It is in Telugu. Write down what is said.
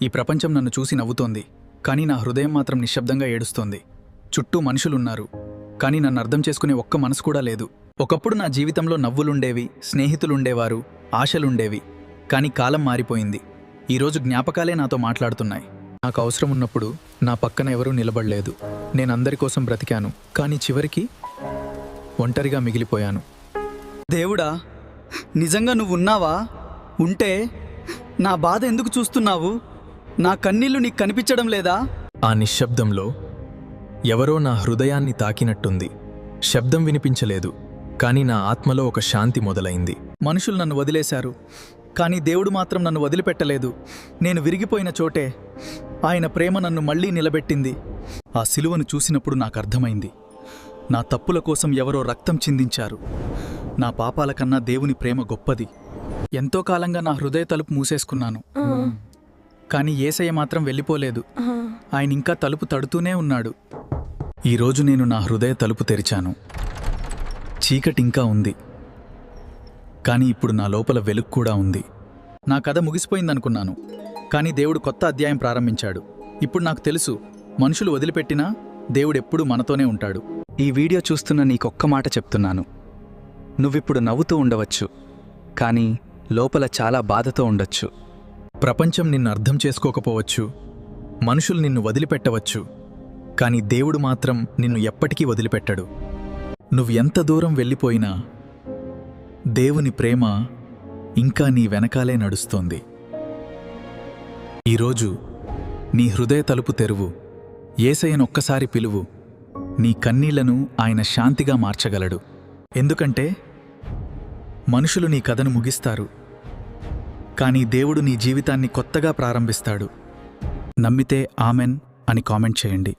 ఈ ప్రపంచం నన్ను చూసి నవ్వుతోంది, కానీ నా హృదయం మాత్రం నిశ్శబ్దంగా ఏడుస్తోంది. చుట్టూ మనుషులున్నారు, కానీ నన్ను అర్థం చేసుకునే ఒక్క మనసు కూడా లేదు. ఒకప్పుడు నా జీవితంలో నవ్వులుండేవి, స్నేహితులుండేవారు, ఆశలుండేవి. కానీ కాలం మారిపోయింది. ఈరోజు జ్ఞాపకాలే నాతో మాట్లాడుతున్నాయి. నాకు అవసరం ఉన్నప్పుడు నా పక్కన ఎవరూ నిలబడలేదు. నేను అందరి కోసం బ్రతికాను, కానీ చివరికి ఒంటరిగా మిగిలిపోయాను. దేవుడా, నిజంగా నువ్వు ఉన్నావా? ఉంటే నా బాధ ఎందుకు చూస్తున్నావు? నా కన్నీళ్లు నీకు కనిపించడం లేదా? ఆ నిశ్శబ్దంలో ఎవరో నా హృదయాన్ని తాకినట్టుంది. శబ్దం వినిపించలేదు, కానీ నా ఆత్మలో ఒక శాంతి మొదలైంది. మనుషులు నన్ను వదిలేశారు, కానీ దేవుడు మాత్రం నన్ను వదిలిపెట్టలేదు. నేను విరిగిపోయిన చోటే ఆయన ప్రేమ నన్ను మళ్లీ నిలబెట్టింది. ఆ సిలువను చూసినప్పుడు నాకు అర్థమైంది, నా తప్పుల కోసం ఎవరో రక్తం చిందించారు. నా పాపాల కన్నా దేవుని ప్రేమ గొప్పది. ఎంతో కాలంగా నా హృదయ తలుపు మూసేసుకున్నాను, కానీ యేసయ్య మాత్రం వెళ్ళిపోలేదు. ఆయన ఇంకా తలుపు తడుతూనే ఉన్నాడు. ఈరోజు నేను నా హృదయ తలుపు తెరిచాను. చీకటి ఇంకా ఉంది, కానీ ఇప్పుడు నా లోపల వెలుగు కూడా ఉంది. నా కథ ముగిసిపోయిందనుకున్నాను, కానీ దేవుడు కొత్త అధ్యాయం ప్రారంభించాడు. ఇప్పుడు నాకు తెలుసు, మనుషులు వదిలిపెట్టినా దేవుడెప్పుడూ మనతోనే ఉంటాడు. ఈ వీడియో చూస్తున్న నీకొక్క మాట చెప్తున్నాను. నువ్విప్పుడు నవ్వుతూ ఉండవచ్చు, కానీ లోపల చాలా బాధతో ఉండొచ్చు. ప్రపంచం నిన్ను అర్థం చేసుకోకపోవచ్చు, మనుషులు నిన్ను వదిలిపెట్టవచ్చు, కానీ దేవుడు మాత్రం నిన్ను ఎప్పటికీ వదిలిపెట్టడు. నువ్వు ఎంత దూరం వెళ్ళిపోయినా దేవుని ప్రేమ ఇంకా నీ వెనకాలే నడుస్తోంది. ఈరోజు నీ హృదయ తలుపు తెరువు. యేసయ్యనొక్కసారి పిలువు. నీ కన్నీళ్లను ఆయన శాంతిగా మార్చగలడు. ఎందుకంటే మనుషులు నీ కథను ముగిస్తారు, కానీ దేవుడు నీ జీవితాన్ని కొత్తగా ప్రారంభిస్తాడు. నమ్మితే ఆమెన్ అని కామెంట్ చేయండి.